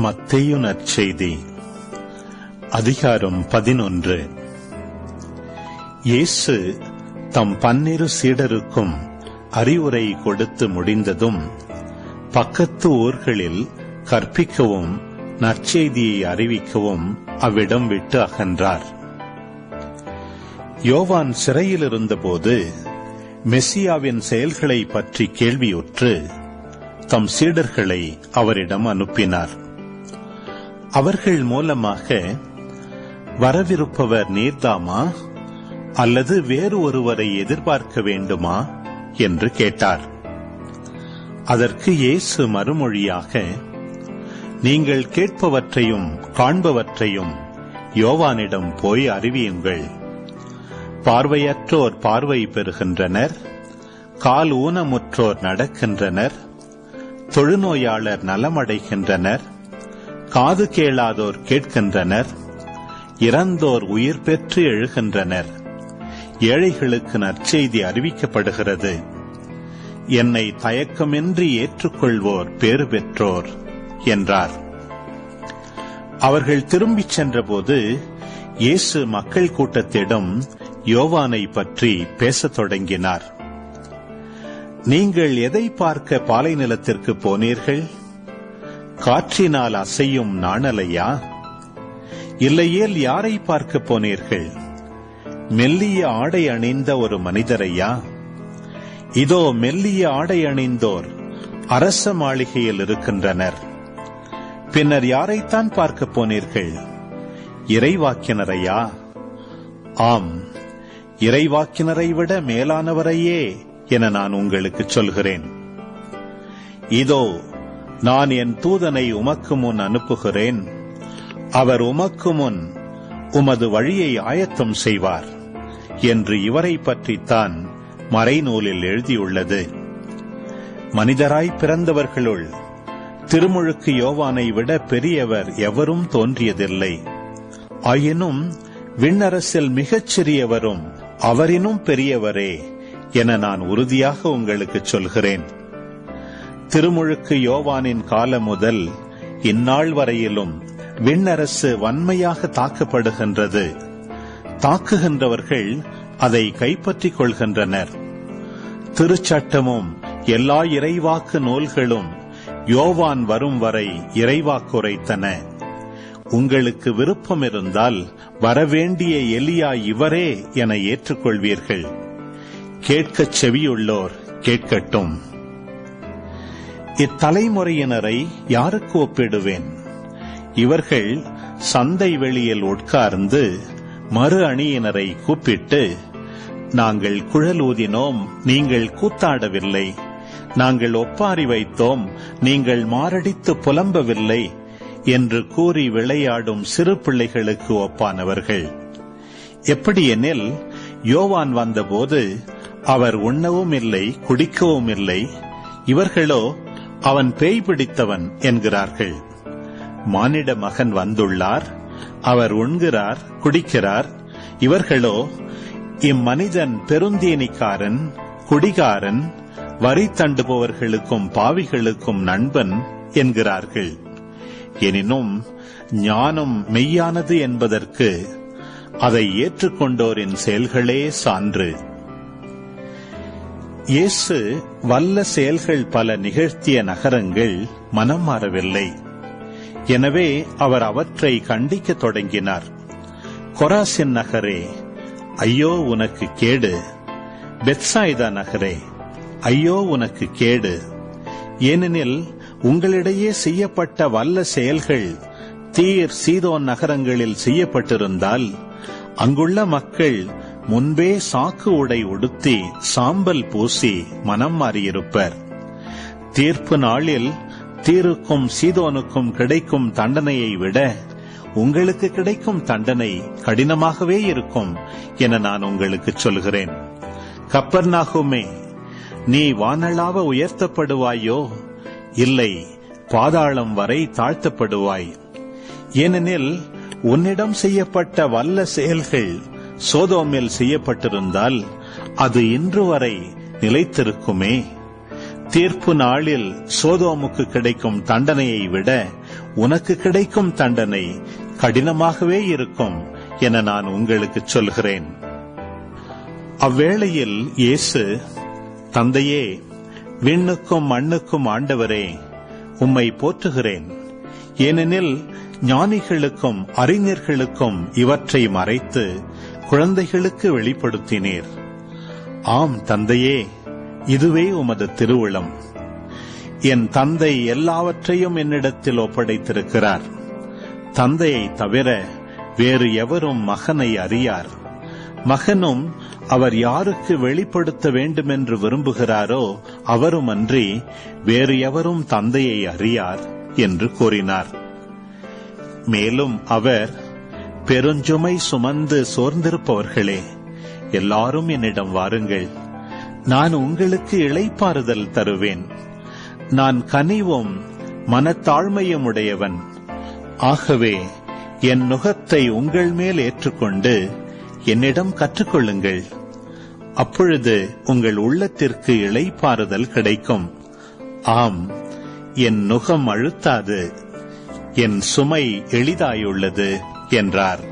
மத்தேயு நற்செய்தி அதிகாரம் 11. இயேசு தம் 12 சீடருக்கும் அறிவுரை கொடுத்து முடிந்ததும் பக்கத்து ஊர்களில் கற்பிக்கவும் நற்செய்தியை அறிவிக்கவும் அவ்விடம் விட்டு அகன்றார். யோவான் சிறையில் இருந்தபோது மெசியாவின் செயல்களை பற்றி கேள்வியுற்று தம் சீடர்களை அவரிடம் அனுப்பினார். அவர்கள் மூலமாக, வரவிருப்பவர் நீர்தாமா அல்லது வேறு ஒருவரை எதிர்பார்க்க வேண்டுமா என்று கேட்டார். அதற்கு இயேசு மறுமொழியாக, நீங்கள் கேட்பவற்றையும் காண்பவற்றையும் யோவானிடம் போய் அறிவியுங்கள். பார்வையற்றோர் பார்வை பெறுகின்றனர், கால் ஊனமுற்றோர் நடக்கின்றனர், தொழுநோயாளர் நலமடைகின்றனர், காது கேளாதோர் கேட்கின்றனர், இறந்தோர் உயிர் பெற்று எழுகின்றனர், ஏழைகளுக்கு நற்செய்தி அறிவிக்கப்படுகிறது. என்னை தயக்கமின்றி ஏற்றுக்கொள்வோர் பேறு பெற்றோர் என்றார். அவர்கள் திரும்பிச் சென்றபோது இயேசு மக்கள் கூட்டத்திடம் யோவானை பற்றி பேசத் தொடங்கினார். நீங்கள் எதை பார்க்க பாலை நிலத்திற்கு போனீர்கள்? காற்றினால் அசையும் நாணலையா? இல்லையேல் யாரை பார்க்க போனீர்கள்? மெல்லிய ஆடை அணிந்த ஒரு மனிதரையா? இதோ மெல்லிய ஆடை அணிந்தோர் அரச மாளிகையில் இருக்கின்றனர். பின்னர் யாரைத்தான் பார்க்க போனீர்கள்? இறைவாக்கினரையா? ஆம், இறைவாக்கினரை விட மேலானவரையே என நான் உங்களுக்கு சொல்கிறேன். இதோ நான் என் தூதனை உமக்கு முன் அனுப்புகிறேன். அவர் உமக்கு முன் உமது வழியை ஆயத்தம் செய்வார் என்று இவரை பற்றித்தான் மறைநூலில் எழுதியுள்ளது. மனிதராய் பிறந்தவர்களுள் திருமுழுக்கு யோவானை விட பெரியவர் எவரும் தோன்றியதில்லை. ஆயினும் விண்ணரசில் மிகச் சிறியவரும் அவரினும் பெரியவரே என நான் உறுதியாக உங்களுக்கு சொல்கிறேன். திருமுழுக்கு யோவானின் காலம் முதல் இந்நாள் வரையிலும் விண்ணரசு வன்மையாக தாக்கப்படுகின்றது. தாக்குகின்றவர்கள் அதை கைப்பற்றிக் கொள்கின்றனர். திருச்சட்டமும் எல்லா இறைவாக்கு நூல்களும் யோவான் வரும் வரை இறைவாக்குரைத்தன. உங்களுக்கு விருப்பம் இருந்தால் வரவேண்டிய எலியா இவரே என ஏற்றுக்கொள்வீர்கள். கேட்கச் செவியுள்ளோர் கேட்கட்டும். இத்தலைமுறையினரை யாருக்கு ஒப்பிடுவேன்? இவர்கள் சந்தை வெளியில் உட்கார்ந்து மறு அணியினரை கூப்பிட்டு, நாங்கள் குழல் ஊதினோம், நீங்கள் கூத்தாடவில்லை, நாங்கள் ஒப்பாரி வைத்தோம், நீங்கள் மாரடித்து புலம்பவில்லை என்று கூறி விளையாடும் சிறு பிள்ளைகளுக்கு ஒப்பானவர்கள். எப்படியெனில், யோவான் வந்தபோது அவர் உண்ணவும் இல்லை, குடிக்கவும் இல்லை. இவர்களோ அவன் பேய் பிடித்தவன் என்கிறார்கள். மானிட மகன் வந்துள்ளார், அவர் உண்கிறார், குடிக்கிறார். இவர்களோ இம்மனிதன் பெருந்தேனிக்காரன், குடிகாரன், வரி தண்டுபவர்களுக்கும் பாவிகளுக்கும் நண்பன் என்கிறார்கள். எனினும் ஞானம் மெய்யானது என்பதற்கு அதை ஏற்றுக்கொண்டோரின் செயல்களே சான்று. இயேசு வல்ல செயல்கள் பல நிகழ்த்திய நகரங்கள் மனம் மாறவில்லை. எனவே அவர் அவற்றை கண்டிக்க தொடங்கினார். கொராசின் நகரே, ஐயோ உனக்கு கேடு! பெத்சாய்தா நகரே, ஐயோ உனக்கு கேடு! ஏனெனில் உங்களிடையே செய்யப்பட்ட வல்ல செயல்கள் தீர் சீதோன் நகரங்களில் செய்யப்பட்டிருந்தால் அங்குள்ள மக்கள் முன்பே சாக்கு உடை உடுத்தி சாம்பல் பூசி மனம் மாறியிருப்பர். தீர்ப்பு நாளில் தீருக்கும் சீதோனுக்கும் கிடைக்கும் தண்டனையை விட உங்களுக்கு கிடைக்கும் தண்டனை கடினமாகவே இருக்கும் என நான் உங்களுக்கு சொல்கிறேன். கப்பர்நாகுமே, நீ வானளாவ உயர்த்தப்படுவாயோ? இல்லை, பாதாளம் வரை தாழ்த்தப்படுவாய். ஏனெனில் உன்னிடம் செய்யப்பட்ட வல்ல செயல்கள் சோதோமில் செய்யப்பட்டிருந்தால் அது இன்று வரை நிலைத்திருக்குமே. தீர்ப்பு நாளில் சோதோமுக்கு கிடைக்கும் தண்டனையை விட உனக்கு கிடைக்கும் தண்டனை கடினமாகவே இருக்கும் என நான் உங்களுக்கு சொல்கிறேன். அவ்வேளையில் இயேசு, தந்தையே, விண்ணுக்கும் மண்ணுக்கும் ஆண்டவரே, உம்மை போற்றுகிறேன். ஏனெனில் ஞானிகளுக்கும் அறிஞர்களுக்கும் இவற்றை மறைத்து குழந்தைகளுக்கு வெளிப்படுத்தினீர். ஆம் தந்தையே, இதுவே உமது திருவுளம். என் தந்தை எல்லாவற்றையும் என்னிடத்தில் ஒப்படைத்திருக்கிறார். தந்தையை தவிர வேறு எவரும் மகனை அறியார். மகனும் அவர் யாருக்கு வெளிப்படுத்த வேண்டுமென்று விரும்புகிறாரோ அவரும் அன்றி வேறு எவரும் தந்தையை அறியார் என்று கூறினார். மேலும் அவர், பெருஞ்சுமை சுமந்து சோர்ந்திருப்பவர்களே, எல்லாரும் என்னிடம் வாருங்கள், நான் உங்களுக்கு இளைப்பாறுதல் தருவேன். நான் கனிவும் மனத்தாழ்மையும் உடையவன். ஆகவே என் நுகத்தை உங்கள் மேல் ஏற்றுக்கொண்டு என்னிடம் கற்றுக்கொள்ளுங்கள். அப்பொழுது உங்கள் உள்ளத்திற்கு இளைப்பாறுதல் கிடைக்கும். ஆம், என் நுகம் அழுத்தாது, என் சுமை எளிதாயுள்ளது என்றார்.